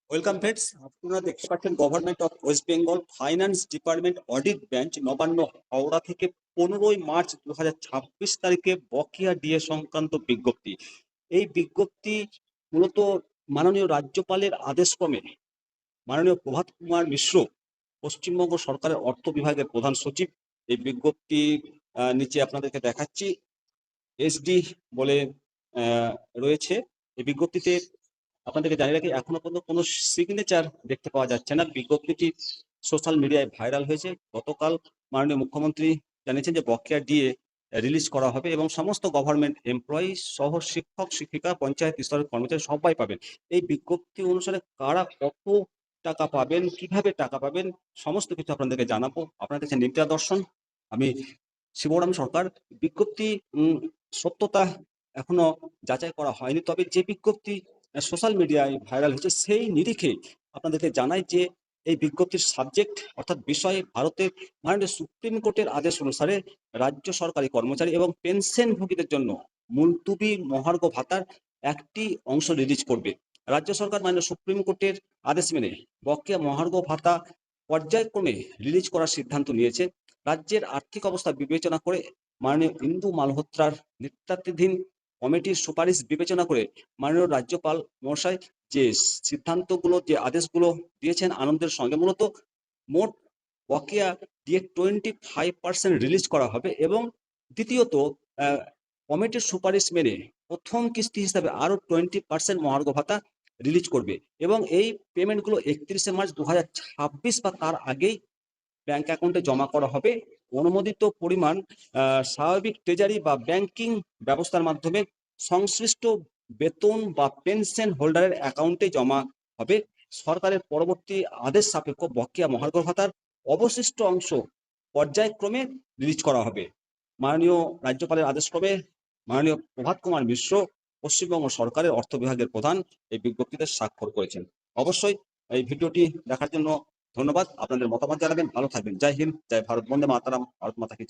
Welcome friends, আপনারা দেখতে পাচ্ছেন government of West Bengal finance department audit bench Nabanna Howrah থেকে 15ই মার্চ 2026 তারিখে বকেয়া ডিএ সংক্রান্ত বিজ্ঞপ্তি। এই বিজ্ঞপ্তি মূলত মাননীয় রাজ্যপালের আদেশক্রমে মাননীয় প্রভাত কুমার মিশ্র, পশ্চিমবঙ্গ সরকারের অর্থ বিভাগের প্রধান সচিব, এই বিজ্ঞপ্তি নিচে আপনাদেরকে দেখাচ্ছি। এসডি বলে রয়েছে। এই বিজ্ঞপ্তিতে আপনাদেরকে জানিয়ে রাখি, এখনো পর্যন্ত কোনো সিগনেচার দেখতে পাওয়া যাচ্ছে না। বিজ্ঞপ্তিটি সোশ্যাল মিডিয়ায় ভাইরাল হয়েছে। গতকাল মাননীয় মুখ্যমন্ত্রী জানিয়েছেন যে বকেয়া ডিএ রিলিজ করা হবে এবং সমস্ত গভর্নমেন্ট এমপ্লয়ি সহ শিক্ষক শিক্ষিকা পঞ্চায়েত স্তরের কর্মচারী সবাই পাবেন। এই বিজ্ঞপ্তি অনুসারে কারা কত টাকা পাবেন, কিভাবে টাকা পাবেন, সমস্ত কিছু আপনাদেরকে জানাবো। আপনারা দেখছেন নিত্যা দর্শন, আমি শিবরাম সরকার। বিজ্ঞপ্তি সত্যতা এখনো যাচাই করা হয়নি, তবে যে বিজ্ঞপ্তি সোশ্যাল মিডিয়ায় ভাইরাল হয়েছে সেই নিরিখে আপনাদেরকে জানাই যে এই বিজ্ঞপ্তির সাবজেক্ট অর্থাৎ বিষয় ভারতের মাননীয় সুপ্রিম কোর্টের আদেশ অনুসারে রাজ্য সরকারি কর্মচারী এবং পেনশনভোগীদের জন্য মুলতুবি মহার্ঘ ভাতার একটি অংশ রিলিজ করবে। রাজ্য সরকার মাননীয় সুপ্রিম কোর্টের আদেশ মেনে বকেয়া মহার্ঘ ভাতা পর্যায়ক্রমে রিলিজ করার সিদ্ধান্ত নিয়েছে। রাজ্যের আর্থিক অবস্থা বিবেচনা করে মাননীয় ইন্দু মালহোত্রার নেতৃত্বাধীন কমিটির সুপারিশ বিবেচনা করে মাননীয় রাজ্যপাল মহাশয় যে সিদ্ধান্তগুলো, যে আদেশগুলো দিয়েছেন আনন্দের সঙ্গে, মূলত মোট বকেয়া দিয়ে 25% রিলিজ করা হবে এবং দ্বিতীয়ত কমিটির সুপারিশ মেনে প্রথম কিস্তি হিসাবে আরো 20% মহার্ঘ ভাতা রিলিজ করবে এবং এই পেমেন্টগুলো 31শে মার্চ 2026 বা তার আগেই ব্যাংক অ্যাকাউন্টে জমা করা হবে। অনুমোদিত পরিমাণ স্বাভাবিক ট্রেজারি বা ব্যাংকিং ব্যবস্থার মাধ্যমে সংশ্লিষ্ট বেতন বা পেনশন হোল্ডারের অ্যাকাউন্টে জমা হবে। সরকারের পরবর্তী আদেশ সাপেক্ষ বকেয়া মহার্ঘ ভাতার অবশিষ্ট অংশ পর্যায়ক্রমে রিলিজ করা হবে। মাননীয় রাজ্যপালের আদেশক্রমে মাননীয় প্রভাত কুমার মিশ্র, পশ্চিমবঙ্গ সরকারের অর্থ বিভাগের প্রধান, এই বিজ্ঞপ্তিতে স্বাক্ষর করেছেন। অবশ্যই এই ভিডিওটি দেখার জন্য ধন্যবাদ। আপনাদের মতামত জানাবেন। ভালো থাকবেন। জয় হিন্দ, জয় ভারত, বন্দে মাতারাম, ভারত মাতা কি জয়।